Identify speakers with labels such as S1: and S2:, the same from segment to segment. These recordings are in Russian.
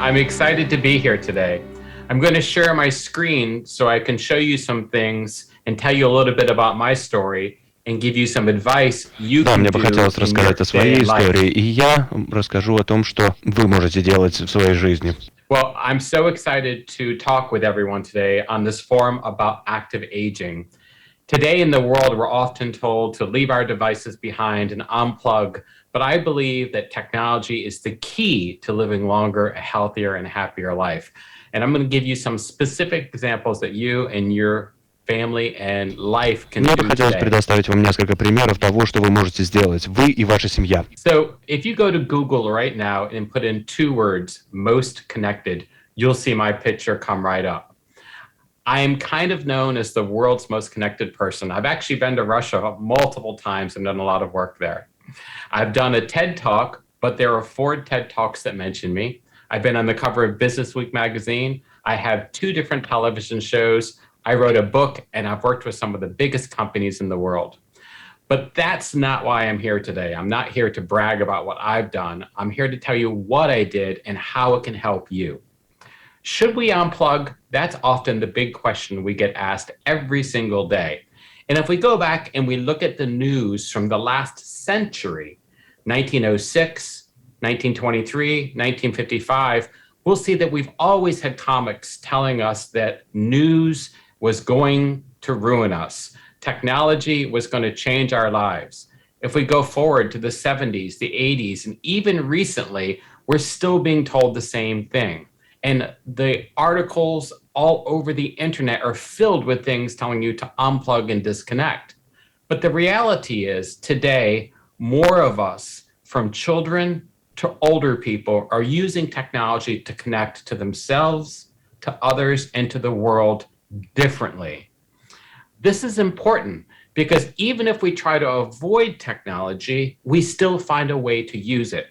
S1: I'm excited to be here today. I'm going to share my screen so I can show you some things and tell you a little bit about my story and give you some advice you
S2: Да,
S1: can
S2: мне бы
S1: do
S2: хотелось
S1: in your
S2: рассказать о
S1: day
S2: своей
S1: and life.
S2: истории, и я расскажу о том, что вы можете делать в своей жизни.
S1: Well, I'm so excited to talk with everyone today on this forum about active aging. Today in the world, we're often told to leave our devices behind and unplug, but I believe that technology is the key to living longer, a healthier, and happier life. And I'm going to give you some specific examples that you and your family and life can
S2: Мне бы
S1: do
S2: хотелось
S1: today.
S2: предоставить вам несколько примеров того, что вы можете сделать, вы и ваша семья.
S1: So if you go to Google right now and put in two words, most connected, you'll see my picture come right up. I am kind of known as the world's most connected person. I've actually been to Russia multiple times and done a lot of work there. I've done a TED Talk, but there are 4 TED Talks that mention me. I've been on the cover of Business Week magazine. I have 2 different television shows. I wrote a book, and I've worked with some of the biggest companies in the world. But that's not why I'm here today. I'm not here to brag about what I've done. I'm here to tell you what I did and how it can help you. Should we unplug? That's often the big question we get asked every single day. And if we go back and we look at the news from the last century, 1906, 1923, 1955, we'll see that we've always had comics telling us that news was going to ruin us. Technology was going to change our lives. If we go forward to the 70s, the 80s, and even recently, we're still being told the same thing. And the articles all over the internet are filled with things telling you to unplug and disconnect. But the reality is today, more of us, from children to older people, are using technology to connect to themselves, to others, and to the world differently. This is important because even if we try to avoid technology, we still find a way to use it.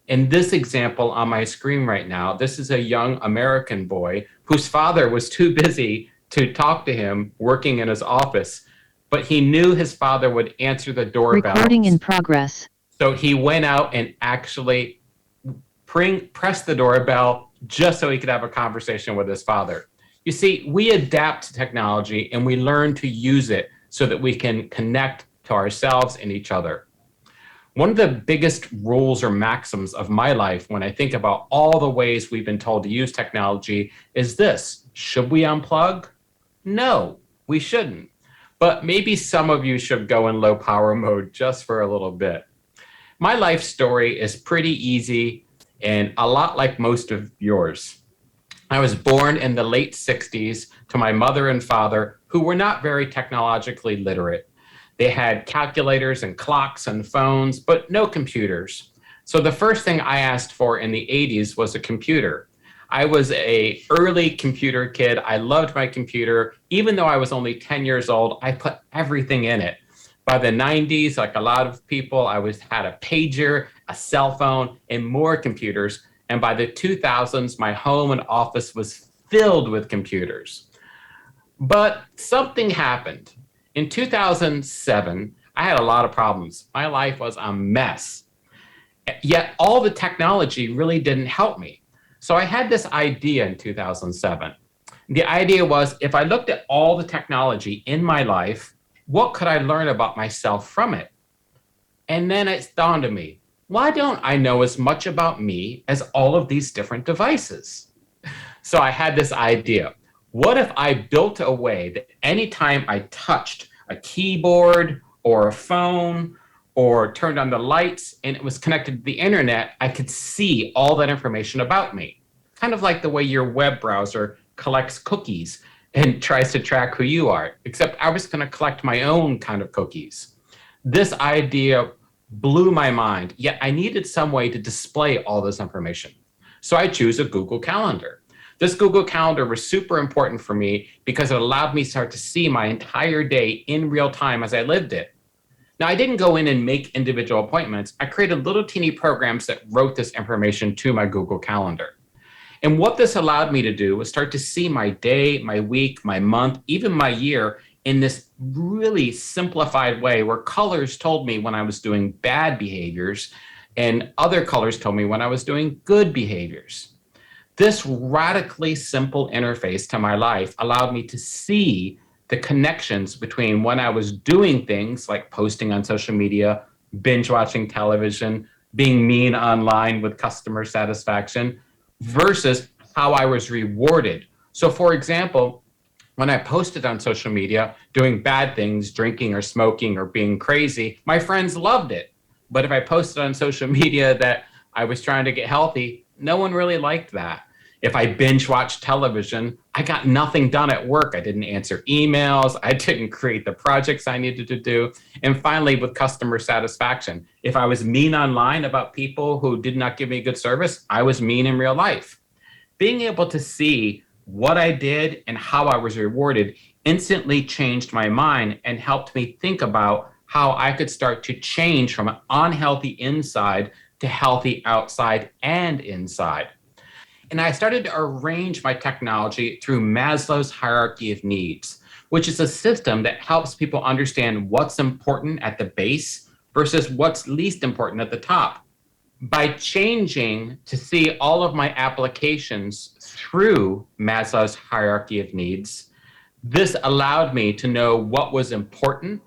S1: In this example on my screen right now, this is a young American boy whose father was too busy to talk to him working in his office, but he knew his father would answer the doorbell.
S3: Recording in progress.
S1: So he went out and actually pressed the doorbell just so he could have a conversation with his father. You see, we adapt to technology and we learn to use it so that we can connect to ourselves and each other. One of the biggest rules or maxims of my life when I think about all the ways we've been told to use technology is this: should we unplug? No, we shouldn't. But maybe some of you should go in low power mode just for a little bit. My life story is pretty easy and a lot like most of yours. I was born in the late 60s to my mother and father who were not very technologically literate. They had calculators and clocks and phones, but no computers. So the first thing I asked for in the 80s was a computer. I was an early computer kid. I loved my computer. Even though I was only 10 years old, I put everything in it. By the 90s, like a lot of people, had a pager, a cell phone, and more computers. And by the 2000s, my home and office was filled with computers. But something happened. In 2007, I had a lot of problems. My life was a mess. Yet all the technology really didn't help me. So I had this idea in 2007. The idea was, if I looked at all the technology in my life, what could I learn about myself from it? And then it dawned on me, why don't I know as much about me as all of these different devices? So I had this idea. What if I built a way that anytime I touched a keyboard or a phone or turned on the lights and it was connected to the internet, I could see all that information about me? Kind of like the way your web browser collects cookies and tries to track who you are, except I was going to collect my own kind of cookies. This idea blew my mind, yet I needed some way to display all this information. So I choose a Google Calendar. This Google Calendar was super important for me because it allowed me to start to see my entire day in real time as I lived it. Now, I didn't go in and make individual appointments. I created little teeny programs that wrote this information to my Google Calendar. And what this allowed me to do was start to see my day, my week, my month, even my year in this really simplified way where colors told me when I was doing bad behaviors and other colors told me when I was doing good behaviors. This radically simple interface to my life allowed me to see the connections between when I was doing things like posting on social media, binge watching television, being mean online with customer satisfaction, versus how I was rewarded. So, for example, when I posted on social media doing bad things, drinking or smoking or being crazy, my friends loved it. But if I posted on social media that I was trying to get healthy, no one really liked that. If I binge watched television, I got nothing done at work. I didn't answer emails. I didn't create the projects I needed to do. And finally, with customer satisfaction, if I was mean online about people who did not give me good service, I was mean in real life. Being able to see what I did and how I was rewarded instantly changed my mind and helped me think about how I could start to change from an unhealthy inside to healthy outside and inside. And I started to arrange my technology through Maslow's hierarchy of needs, which is a system that helps people understand what's important at the base versus what's least important at the top. By changing to see all of my applications through Maslow's hierarchy of needs, this allowed me to know what was important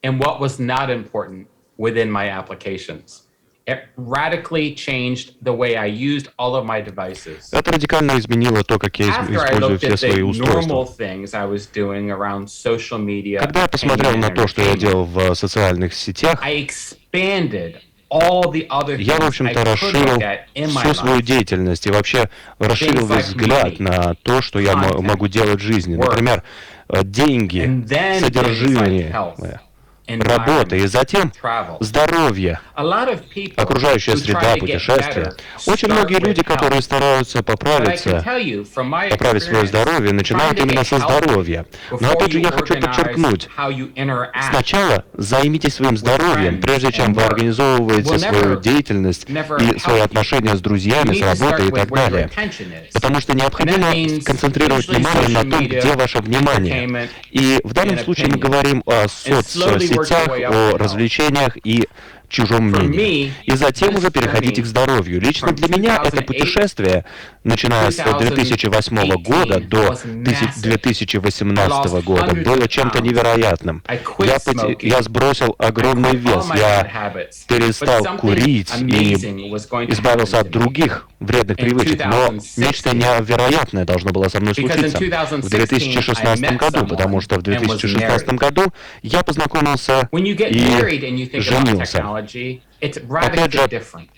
S1: and what was not important within my applications. It radically changed the way I used all of my devices.
S2: Это радикально изменило то, как я
S1: After I
S2: использую
S1: looked
S2: все
S1: at
S2: свои
S1: the normal
S2: устройства.
S1: things I was doing around social media,
S2: Когда я посмотрел
S1: opinion,
S2: на
S1: and
S2: то, что я делал
S1: entertainment,
S2: в социальных сетях,
S1: I expanded all the other
S2: я, в
S1: things I
S2: общем-то,
S1: could look
S2: расширил
S1: at in my
S2: всю свою
S1: life.
S2: деятельность и вообще расширил
S1: Things
S2: весь
S1: like
S2: взгляд
S1: money,
S2: на то, что я
S1: content,
S2: могу делать в жизни.
S1: work,
S2: Например, деньги,
S1: and then things like
S2: содержание,
S1: health,
S2: работа и
S1: environment,
S2: затем
S1: travel.
S2: здоровье,
S1: A lot of people
S2: окружающая
S1: who
S2: среда,
S1: try to get
S2: путешествия.
S1: better
S2: Очень многие
S1: start
S2: люди,
S1: with
S2: которые
S1: health.
S2: стараются
S1: But I can
S2: поправиться,
S1: tell you from my
S2: поправить свое
S1: experience,
S2: здоровье,
S1: trying
S2: начинают
S1: to
S2: именно
S1: get
S2: со
S1: healthy
S2: здоровья. Но
S1: before
S2: опять же
S1: you
S2: я хочу
S1: organize
S2: подчеркнуть,
S1: how you interact
S2: сначала займитесь своим
S1: with
S2: здоровьем,
S1: friends
S2: прежде чем
S1: and
S2: вы
S1: work
S2: организовываете
S1: will
S2: свою
S1: never
S2: деятельность и свои
S1: help you.
S2: отношения с
S1: You
S2: друзьями, с
S1: need to
S2: работой и
S1: start with
S2: так
S1: where your
S2: далее.
S1: attention is.
S2: Потому что
S1: And that
S2: необходимо
S1: means
S2: концентрировать
S1: usually
S2: внимание на
S1: social
S2: том, где
S1: media,
S2: ваше внимание.
S1: entertainment,
S2: И в данном
S1: and
S2: случае мы
S1: opinion.
S2: говорим о
S1: And slowly work your
S2: соцсетях,
S1: way up
S2: о
S1: to health.
S2: развлечениях и чужом
S1: For
S2: мнении.
S1: me,
S2: И затем
S1: this
S2: уже переходите к
S1: journey
S2: здоровью. Лично
S1: from
S2: для меня это
S1: 2008
S2: путешествие, начиная с 2008 года
S1: 2018
S2: до
S1: was massive. I
S2: 2018
S1: lost
S2: года
S1: hundreds
S2: было
S1: of
S2: чем-то
S1: pounds.
S2: невероятным.
S1: I quit smoking.
S2: Я сбросил
S1: I
S2: огромный
S1: quit all
S2: вес,
S1: my bad
S2: я
S1: habits. But
S2: перестал
S1: something
S2: курить и
S1: amazing was going to
S2: избавился
S1: happen
S2: от
S1: to me.
S2: других вредных
S1: In
S2: привычек, но нечто
S1: 2016,
S2: невероятное должно было со мной
S1: because in
S2: случиться в
S1: 2016 I
S2: 2016
S1: met
S2: году, потому
S1: someone
S2: что в
S1: and was
S2: 2016
S1: married.
S2: году я познакомился
S1: When you get
S2: и
S1: married and you think about
S2: женился.
S1: technology, it's
S2: Опять
S1: radically
S2: же,
S1: different.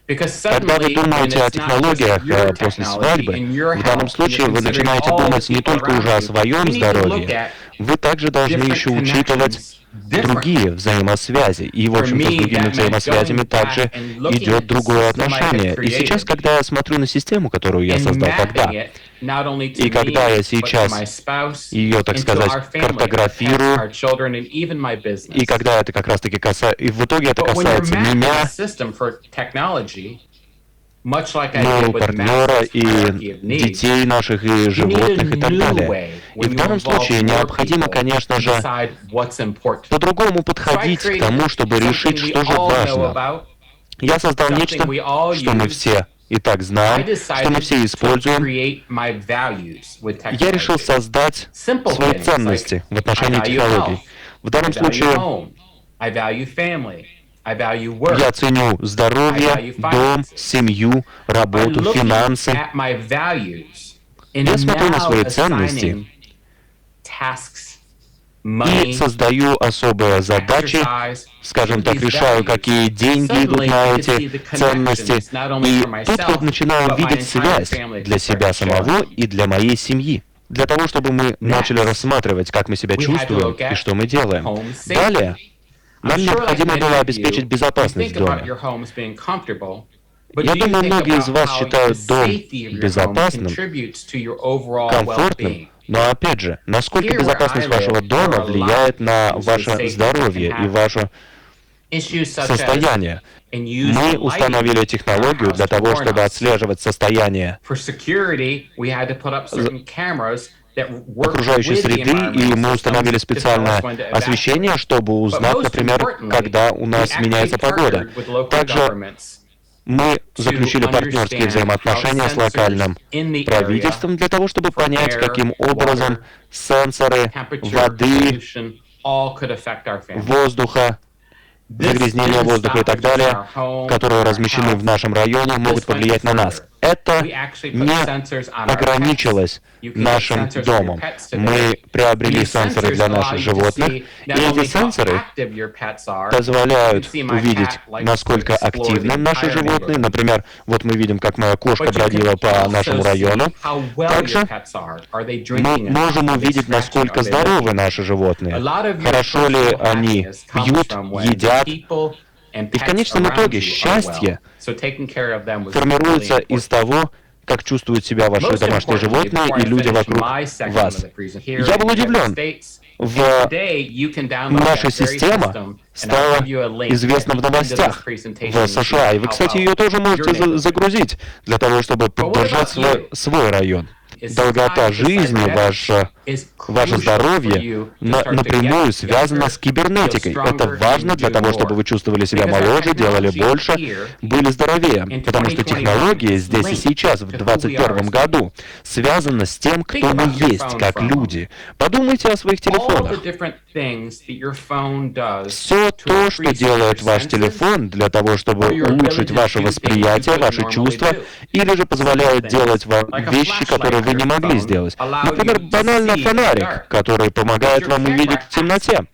S1: Because
S2: когда вы
S1: suddenly, when
S2: думаете о
S1: it's not just
S2: технологиях
S1: your
S2: после
S1: technology
S2: свадьбы,
S1: and your
S2: в данном
S1: health, and you're
S2: случае вы
S1: considering
S2: начинаете
S1: all the
S2: думать не
S1: people
S2: только уже
S1: around
S2: о
S1: you,
S2: своем
S1: you need to look
S2: здоровье,
S1: at
S2: вы также должны
S1: different
S2: еще учитывать
S1: connections
S2: другие
S1: differently.
S2: взаимосвязи. И, в
S1: For
S2: общем-то, с
S1: me,
S2: другими
S1: that meant
S2: взаимосвязями
S1: going
S2: также
S1: back and looking
S2: идет
S1: at the
S2: другое
S1: system I had
S2: отношение. И сейчас,
S1: created
S2: когда я смотрю на систему, которую я
S1: and
S2: создал тогда,
S1: mapping it not only
S2: и
S1: to
S2: когда я
S1: me, but to
S2: сейчас
S1: my spouse,
S2: ее, так
S1: and to
S2: сказать,
S1: our family, our pets,
S2: картографирую,
S1: our children, and even my
S2: и
S1: business.
S2: когда это как раз-таки касается, и в итоге это
S1: But when you're
S2: касается
S1: mapping a
S2: меня,
S1: system for technology, much like I
S2: моего
S1: did with
S2: партнера
S1: Maslow's
S2: и
S1: hierarchy of needs,
S2: детей наших, и
S1: you need a
S2: животных и так
S1: new
S2: далее.
S1: way
S2: И
S1: when
S2: в
S1: you
S2: данном
S1: involve
S2: случае
S1: more
S2: необходимо,
S1: people
S2: конечно
S1: to
S2: же,
S1: decide what's important.
S2: по-другому
S1: So I
S2: подходить к
S1: created
S2: тому, чтобы решить,
S1: something we
S2: что же
S1: all know
S2: важно.
S1: about,
S2: Я создал
S1: something
S2: нечто,
S1: we all
S2: что мы
S1: use.
S2: все и так
S1: I
S2: знаем, что мы
S1: decided
S2: все
S1: to
S2: используем.
S1: create my values with
S2: Я решил
S1: technology.
S2: создать
S1: Simple
S2: свои
S1: things like
S2: ценности в
S1: I
S2: отношении
S1: value
S2: технологий.
S1: health,
S2: В
S1: I
S2: данном
S1: value
S2: случае
S1: home, I value family, I value
S2: я
S1: work.
S2: ценю здоровье, дом, семью,
S1: By
S2: работу,
S1: looking
S2: финансы.
S1: at my values and
S2: Я смотрю на
S1: now
S2: свои ценности
S1: assigning tasks,
S2: и
S1: money,
S2: создаю особые задачи,
S1: exercise,
S2: скажем
S1: to
S2: так,
S1: these
S2: решаю,
S1: values.
S2: какие деньги идут
S1: Suddenly,
S2: на
S1: I could see
S2: эти
S1: the
S2: ценности.
S1: connections not only
S2: И
S1: for
S2: тут вот
S1: myself,
S2: начинаю
S1: but my
S2: видеть
S1: entire
S2: связь
S1: family
S2: для
S1: could start
S2: себя
S1: to show
S2: самого
S1: up.
S2: и для моей семьи. Для того, чтобы мы начали
S1: Next,
S2: рассматривать, как мы себя
S1: we had to
S2: чувствуем
S1: look
S2: и
S1: at
S2: что мы делаем.
S1: home
S2: Далее,
S1: I'm
S2: нам
S1: sure like
S2: необходимо
S1: many
S2: было
S1: of
S2: обеспечить
S1: you, you
S2: безопасность
S1: think
S2: в
S1: about
S2: доме.
S1: your homes being comfortable, but
S2: Я
S1: do you
S2: думаю,
S1: think
S2: многие из
S1: about
S2: вас
S1: how the
S2: считают дом
S1: safety of your home
S2: безопасным,
S1: contributes to your overall
S2: комфортным,
S1: well-being?
S2: но опять же, насколько
S1: Here where I
S2: безопасность вашего
S1: live, there
S2: дома
S1: are a lot
S2: влияет на
S1: of issues with
S2: ваше
S1: safety that can
S2: здоровье и
S1: happen.
S2: ваше
S1: Issues such as
S2: состояние.
S1: and use
S2: Мы
S1: the
S2: установили
S1: lighting in our
S2: технологию
S1: house
S2: для
S1: to
S2: того,
S1: warn
S2: чтобы
S1: us.
S2: отслеживать состояние
S1: For security, we had to put up certain cameras that work
S2: окружающей
S1: with the
S2: среды, и
S1: environmental
S2: мы
S1: systems
S2: установили
S1: to tell us
S2: специальное
S1: when to
S2: освещение,
S1: evacuate.
S2: чтобы
S1: But
S2: узнать,
S1: most
S2: например,
S1: importantly,
S2: когда у
S1: we
S2: нас
S1: actually
S2: меняется погода.
S1: partnered with local
S2: Также
S1: governments
S2: Мы заключили партнерские взаимоотношения с локальным правительством для того, чтобы понять, каким образом сенсоры воды, воздуха, загрязнение воздуха и так далее, которые размещены в нашем районе, могут повлиять на нас. Это не ограничилось нашим домом. Мы приобрели сенсоры для наших животных, и эти сенсоры позволяют увидеть, насколько активны наши животные. Например, вот мы видим, как моя кошка бродила по нашему району. Также мы можем увидеть, насколько здоровы наши животные, хорошо ли они пьют, едят. И в конечном итоге счастье формируется из того, как чувствуют себя ваши домашние животные и люди вокруг вас. Я был удивлен. Наша система стала известна в новостях в США. И вы, кстати, ее тоже можете загрузить для того, чтобы поддержать свой район. Долгота жизни, ваше здоровье напрямую связано с кибернетикой. Это важно для того, чтобы вы чувствовали себя моложе, делали больше, были здоровее. Потому что технологии здесь и сейчас, в 2021 году, связаны с тем, кто мы есть, как люди. Подумайте о своих телефонах. Все то, что делает ваш телефон для того, чтобы улучшить ваше восприятие, ваши чувства, или же позволяет делать вам вещи, которые вы не могли сделать. Например, банально фонарик, который помогает вам увидеть в темноте.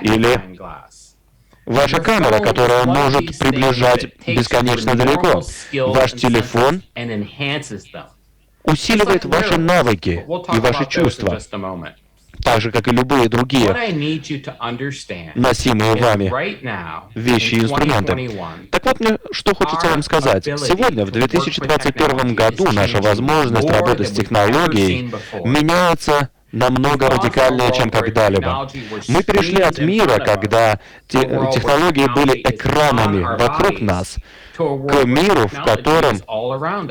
S2: Или ваша камера, которая может приближать бесконечно далеко. Ваш телефон усиливает ваши навыки и ваши чувства, так же, как и любые другие носимые вами вещи и инструменты. Так вот, мне что хочется вам сказать. Сегодня, в 2021 году, наша возможность работать с технологией меняется намного радикальнее, чем когда-либо. Мы перешли от мира, когда технологии были экранами вокруг нас, к миру, в котором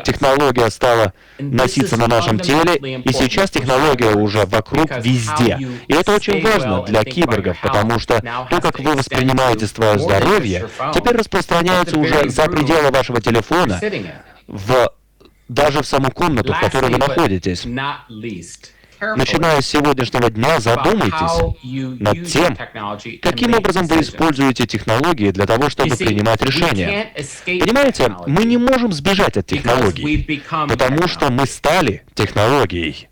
S2: технология стала носиться на нашем теле, и сейчас технология уже вокруг везде. И это очень важно для киборгов, потому что то, как вы воспринимаете свое здоровье, теперь распространяется уже за пределы вашего телефона, даже в саму комнату, в которой вы находитесь. Начиная с сегодняшнего дня, задумайтесь над тем, каким образом вы используете технологии для того, чтобы принимать решения. Понимаете, мы не можем сбежать от технологий, потому что мы стали технологией.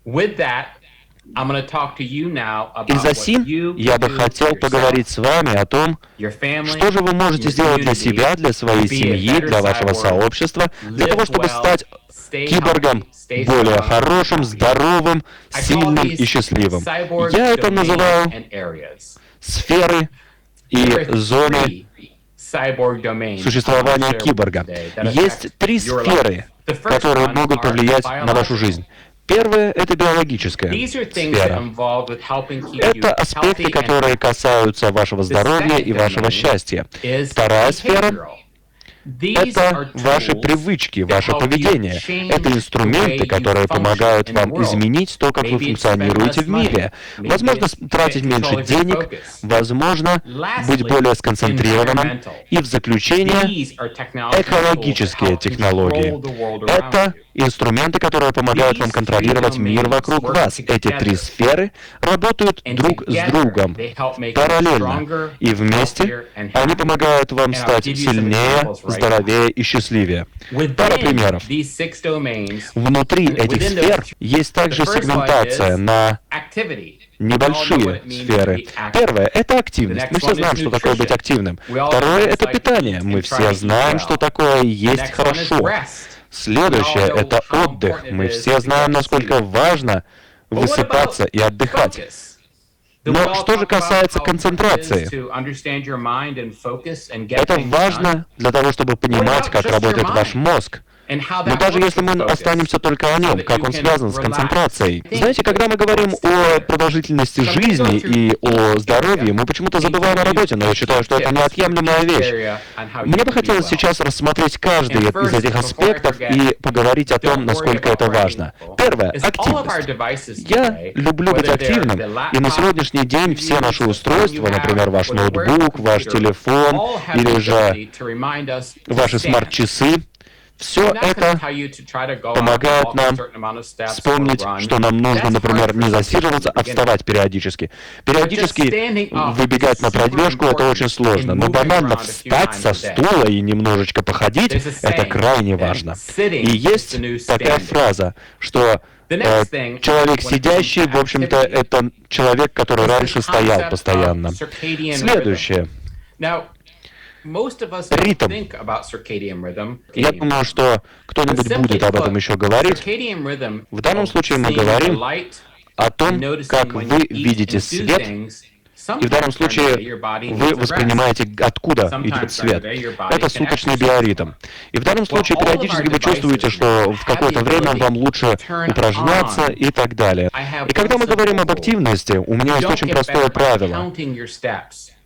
S2: И за сим я бы хотел поговорить с вами о том, что же вы можете сделать для себя, для своей семьи, для вашего сообщества, для того, чтобы стать киборгом более хорошим, здоровым, сильным и счастливым. Я это называю сферы и зоны существования киборга. Есть 3 сферы, которые могут повлиять на вашу жизнь. Первое — это биологическая сфера. Это аспекты, которые касаются вашего здоровья и вашего счастья. Вторая сфера — это ваши привычки, ваше поведение. Это инструменты, которые помогают вам изменить то, как вы функционируете в мире. Возможно, тратить меньше денег, возможно, быть более сконцентрированным. И в заключение, экологические технологии. Это инструменты, которые помогают вам контролировать мир вокруг вас. Эти 3 сферы работают друг с другом параллельно. И вместе они помогают вам стать сильнее, здоровее и счастливее. Пара примеров. Внутри этих сфер есть также сегментация на небольшие сферы. Первое — это активность. Мы все знаем, что такое быть активным. Второе — это питание. Мы все знаем, что такое есть хорошо. Следующее — это отдых. Мы все знаем, насколько важно высыпаться и отдыхать. Но что же касается концентрации? Это важно для того, чтобы понимать, как работает ваш мозг. Но даже если мы останемся только о нем, как он связан с концентрацией. Знаете, когда мы говорим о продолжительности жизни и о здоровье, мы почему-то забываем о работе, но я считаю, что это неотъемлемая вещь. Мне бы хотелось сейчас рассмотреть каждый из этих аспектов и поговорить о том, насколько это важно. Первое — активность. Я люблю быть активным, и на сегодняшний день все наши устройства, например, ваш ноутбук, ваш телефон или же ваши смарт-часы, все это помогает нам вспомнить, что нам нужно, например, не засиживаться, а вставать периодически. Периодически выбегать на пробежку — это очень сложно, но банально встать со стула и немножечко походить — это крайне важно. И есть такая фраза, что человек сидящий, в общем-то, это человек, который раньше стоял постоянно. Следующее. Ритм. Я думаю, что кто-нибудь будет об этом еще говорить. В данном случае мы говорим о том, как вы видите свет, и в данном случае вы воспринимаете, откуда идет свет. Это суточный биоритм. И в данном случае периодически вы чувствуете, что в какое-то время вам лучше упражняться и так далее. И когда мы говорим об активности, у меня есть очень простое правило.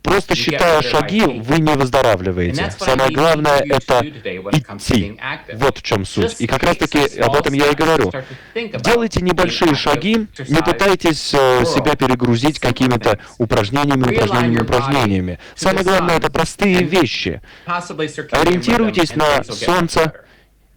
S2: Просто считая шаги, вы не выздоравливаете. Самое главное — это идти. Вот в чем суть. И как раз-таки об этом я и говорю. Делайте небольшие шаги, не пытайтесь себя перегрузить какими-то упражнениями. Самое главное — это простые вещи. Ориентируйтесь на солнце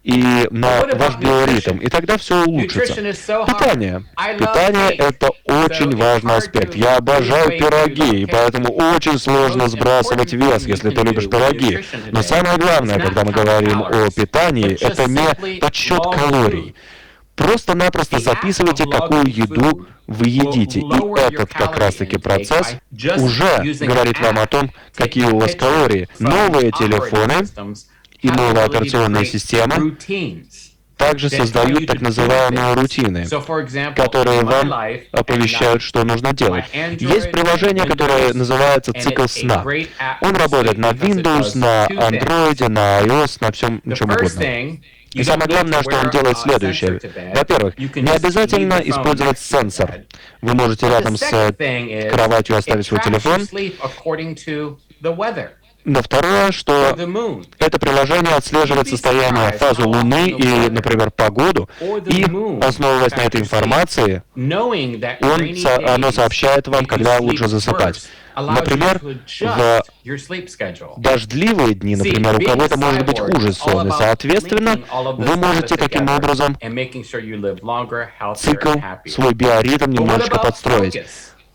S2: и на ваш биоритм, и тогда все улучшится. Питание. Питание — это очень важный аспект. Я обожаю пироги, и поэтому очень сложно сбрасывать вес, если ты любишь пироги. Но самое главное, когда мы говорим о питании, это не подсчет калорий. Просто-напросто записывайте, какую еду вы едите. И этот как раз-таки процесс уже говорит вам о том, какие у вас калории. Новые телефоны и новая операционная система также создают так называемые рутины, которые вам оповещают, что нужно делать. Есть приложение, которое называется «Цикл сна». Он работает на Windows, на Android, на iOS, на всем чем угодно. И самое главное, что он делает следующее. Во-первых, не обязательно использовать сенсор. Вы можете рядом с кроватью оставить свой телефон. Но второе, что это приложение отслеживает состояние, фазу Луны и, например, погоду, и, основываясь на этой информации, оно сообщает вам, когда лучше засыпать. Например, в дождливые дни, например, у кого-то может быть хуже сон, и, соответственно, вы можете таким образом цикл, свой биоритм немножечко подстроить.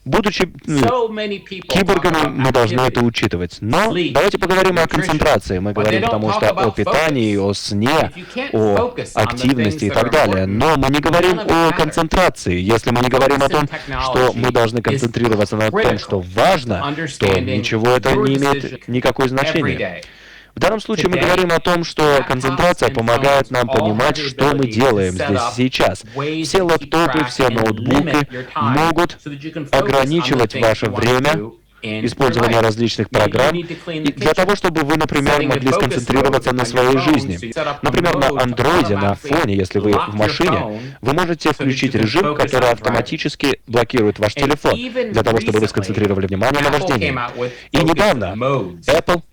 S2: Будучи киборгами, мы должны это учитывать. Но давайте поговорим о концентрации. Мы говорим потому что о питании, о сне, о активности и так далее. Но мы не говорим о концентрации. Если мы не говорим о том, что мы должны концентрироваться на том, что важно, то ничего это не имеет никакого значения. В данном случае мы говорим о том, что концентрация помогает нам понимать, что мы делаем здесь и сейчас. Все лэптопы, все ноутбуки могут ограничивать ваше время использования различных программ для того, чтобы вы, например, могли сконцентрироваться на своей жизни. Например, на андроиде, на фоне, если вы в машине, вы можете включить режим, который автоматически блокирует ваш телефон, для того, чтобы вы сконцентрировали внимание на вождении. И недавно Apple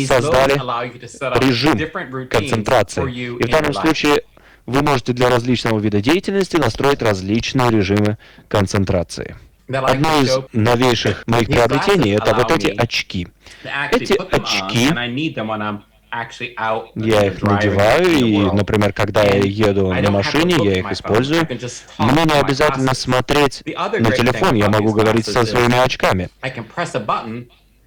S2: создали режим концентрации. И в данном случае вы можете для различного вида деятельности настроить различные режимы концентрации. Одно из новейших моих приобретений — это вот эти очки. Эти очки, я их надеваю, и, например, когда я еду на машине, я их использую. Мне не обязательно смотреть на телефон, я могу говорить со своими очками.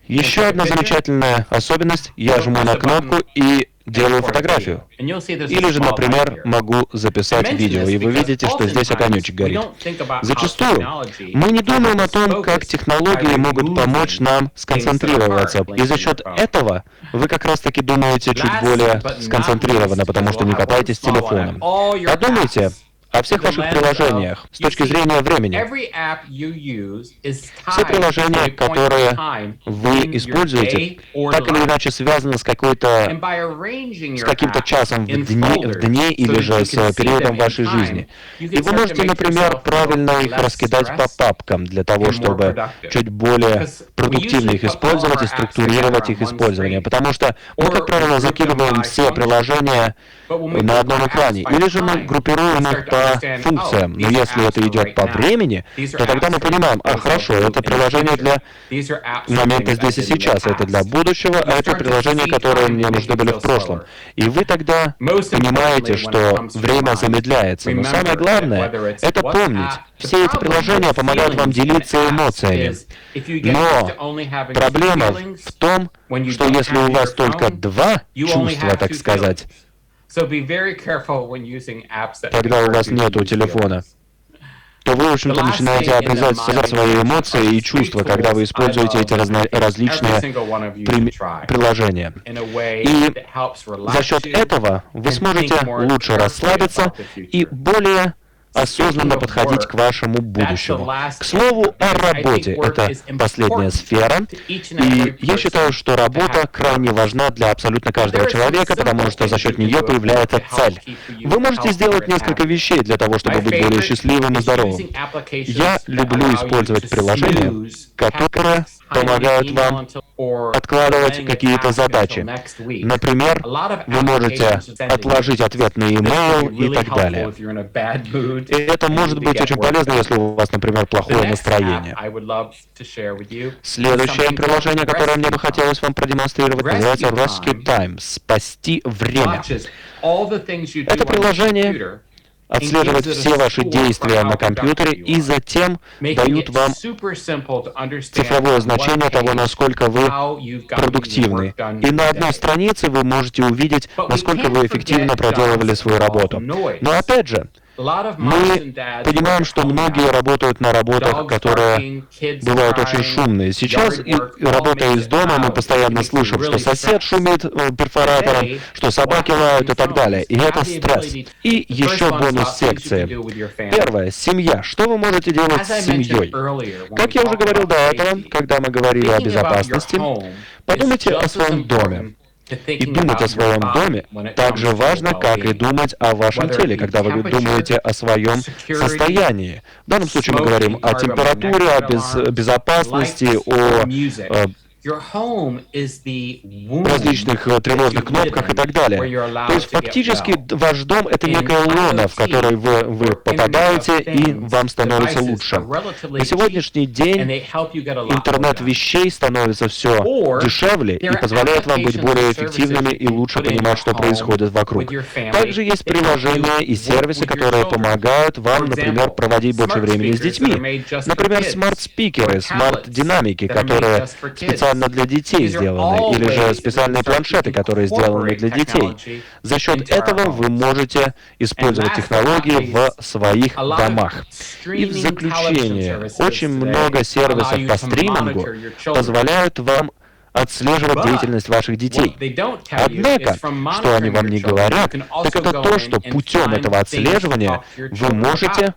S2: Еще одна замечательная особенность — я жму на кнопку и делаю фотографию. Или же, например, могу записать видео, и вы видите, что здесь огонечек горит. Зачастую мы не думаем о том, как технологии могут помочь нам сконцентрироваться, и за счет этого вы как раз-таки думаете чуть более сконцентрированно, потому что не катаетесь с телефоном. Подумайте о всех ваших приложениях с точки зрения времени. Все приложения, которые вы используете, так или иначе связаны с каким-то часом в дне или же с периодом вашей жизни. И вы можете, например, правильно их раскидать по папкам для того, чтобы чуть более продуктивно их использовать и структурировать их использование. Потому что мы, как правило, закидываем все приложения на одном экране, или же мы группируем их по функциям. Но если это идет по времени, то тогда мы понимаем, хорошо, это приложение для момента здесь и сейчас, это для будущего, а это приложения, которые мне нужны были в прошлом. И вы тогда понимаете, что время замедляется. Но самое главное — это помнить. Все эти приложения помогают вам делиться эмоциями. Но проблема в том, что если у вас только два чувства, так сказать, когда у вас нету телефона, то вы, в общем-то, начинаете обрезать свои эмоции и чувства, когда вы используете эти различные приложения. И за счет этого вы сможете лучше расслабиться и более осознанно подходить к вашему будущему. К слову о работе, это последняя сфера, и я считаю, что работа крайне важна для абсолютно каждого человека, потому что за счет нее появляется цель. Вы можете сделать несколько вещей для того, чтобы быть более счастливым и здоровым. Я люблю использовать приложения, которые помогают вам откладывать какие-то задачи. Например, вы можете отложить ответ на e-mail и так далее. И это может быть очень полезно, если у вас, например, плохое настроение. Следующее приложение, которое мне бы хотелось вам продемонстрировать, называется Rescue Time — «Спасти время». Это приложение отслеживает все ваши действия на компьютере и затем дают вам цифровое значение того, насколько вы продуктивны. И на одной странице вы можете увидеть, насколько вы эффективно проделывали свою работу. Но опять же, мы понимаем, что многие работают на работах, которые бывают очень шумные. Сейчас, работая из дома, мы постоянно слышим, что сосед шумит перфоратором, что собаки лают и так далее. И это стресс. И еще бонус-секции. Первое. Семья. Что вы можете делать с семьей? Как я уже говорил до этого, когда мы говорили о безопасности, подумайте о своем доме. И думать о своем доме так же важно, как и думать о вашем теле, когда вы думаете о своем состоянии. В данном случае мы говорим о температуре, о безопасности, о различных тревожных кнопках и так далее. То есть фактически ваш дом — это некая лона, в которой вы попадаете, и вам становится лучше. На сегодняшний день интернет вещей становится все дешевле и позволяет вам быть более эффективными и лучше понимать, что происходит вокруг. Также есть приложения и сервисы, которые помогают вам, например, проводить больше времени с детьми. Например, смарт-спикеры, смарт-динамики, которые специально для детей сделаны, или же специальные планшеты, которые сделаны для детей. За счет этого вы можете использовать технологии в своих домах. И в заключение, очень много сервисов по стримингу позволяют вам отслеживать деятельность ваших детей. Однако, что они вам не говорят, так это то, что путем этого отслеживания вы можете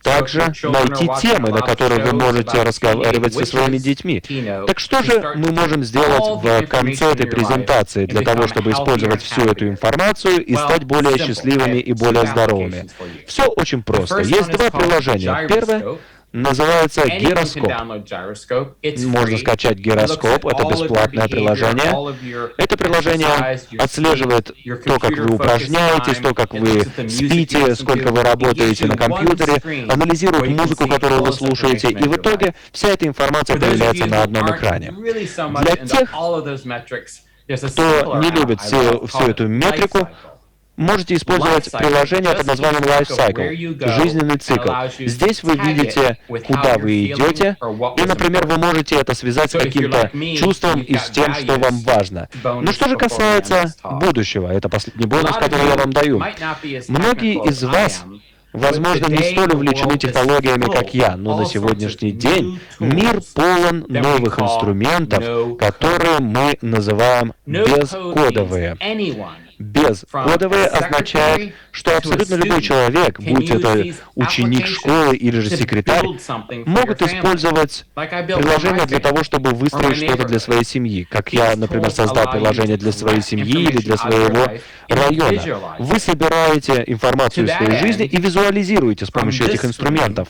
S2: также найти темы, на которые вы можете разговаривать со своими детьми. Так что же мы можем сделать в конце этой презентации для того, чтобы использовать всю эту информацию и стать более счастливыми и более здоровыми? Все очень просто. Есть два приложения. Первое называется гироскоп. Можно скачать гироскоп, это бесплатное приложение. Это приложение отслеживает то, как вы упражняетесь, то, как вы спите, сколько вы работаете на компьютере, анализирует музыку, которую вы слушаете, и в итоге вся эта информация появляется на одном экране. Для тех, кто не любит всю эту метрику, можете использовать приложение под названием Life Cycle — жизненный цикл. Здесь вы видите, куда вы идете, и, например, вы можете это связать с каким-то чувством и с тем, что вам важно. Но что же касается будущего, это последний бонус, который я вам даю. Многие из вас, возможно, не столь увлечены технологиями, как я, но на сегодняшний день мир полон новых инструментов, которые мы называем бескодовые. Безкодовые означает, что абсолютно любой человек, будь это ученик школы или же секретарь, могут использовать приложение для того, чтобы выстроить что-то для своей семьи. Как я, например, создал приложение для своей семьи или для своего района. Вы собираете информацию из своей жизни и визуализируете с помощью этих инструментов.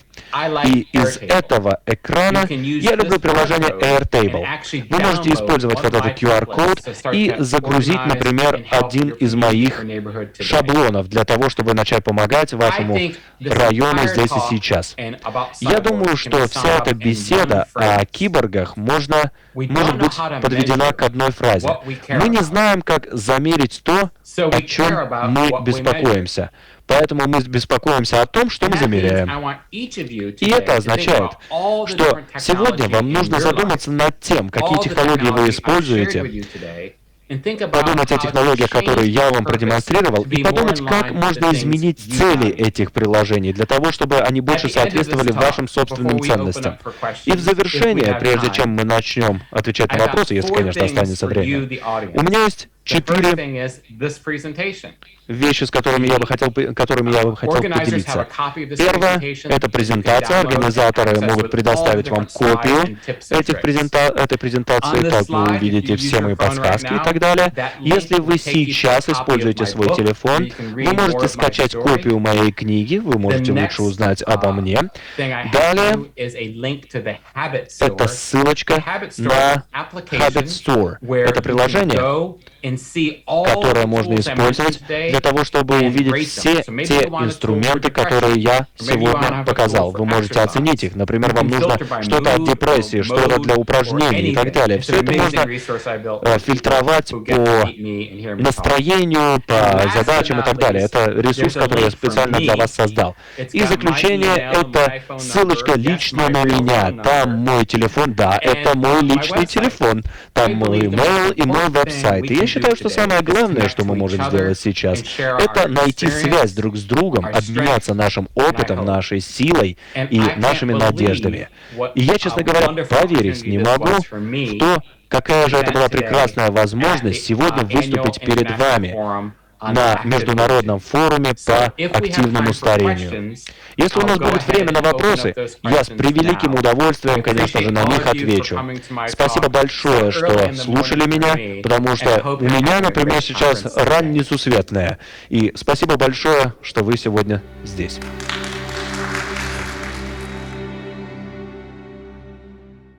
S2: И из этого экрана я люблю приложение Airtable. Вы можете использовать вот этот QR-код и загрузить, например, один из моих шаблонов для того, чтобы начать помогать вашему району здесь и сейчас. Я думаю, что вся эта беседа о киборгах может быть подведена к одной фразе. Мы не знаем, как замерить то, о чем мы беспокоимся. Поэтому мы беспокоимся о том, что мы замеряем. И это означает, что сегодня вам нужно задуматься над тем, какие технологии вы используете, подумать о технологиях, которые я вам продемонстрировал, и подумать, как можно изменить цели этих приложений для того, чтобы они больше соответствовали вашим собственным ценностям. И в завершение, прежде чем мы начнем отвечать на вопросы, если, конечно, останется время, у меня есть 4 вещи, с которыми я бы хотел поделиться. Первое — это презентация. Организаторы могут предоставить вам копию этой презентации, как вы увидите все мои подсказки и так далее. Если вы сейчас используете свой телефон, вы можете скачать копию моей книги, вы можете лучше узнать обо мне. Далее, это ссылочка на Habit Store. Это приложение, которое можно использовать для того, чтобы увидеть все те инструменты, которые я сегодня показал. Вы можете оценить их. Например, вам нужно что-то от депрессии, что-то для упражнений и так далее. Все это можно фильтровать по настроению, по задачам и так далее. Это ресурс, который я специально для вас создал. И заключение — это ссылочка лично на меня. Там мой телефон, да, это мой личный телефон. Там мой email и мой веб-сайт. И я считаю, что самое главное, что мы можем сделать сейчас, это найти связь друг с другом, обменяться нашим опытом, нашей силой и нашими надеждами. И я, честно говоря, поверить не могу в то, какая же это была прекрасная возможность сегодня выступить перед вами на международном форуме по активному старению. Если у нас будет время на вопросы, я с превеликим удовольствием, конечно же, на них отвечу. Спасибо большое, что слушали меня, потому что у меня, например, сейчас рань несусветная. И спасибо большое, что вы сегодня здесь.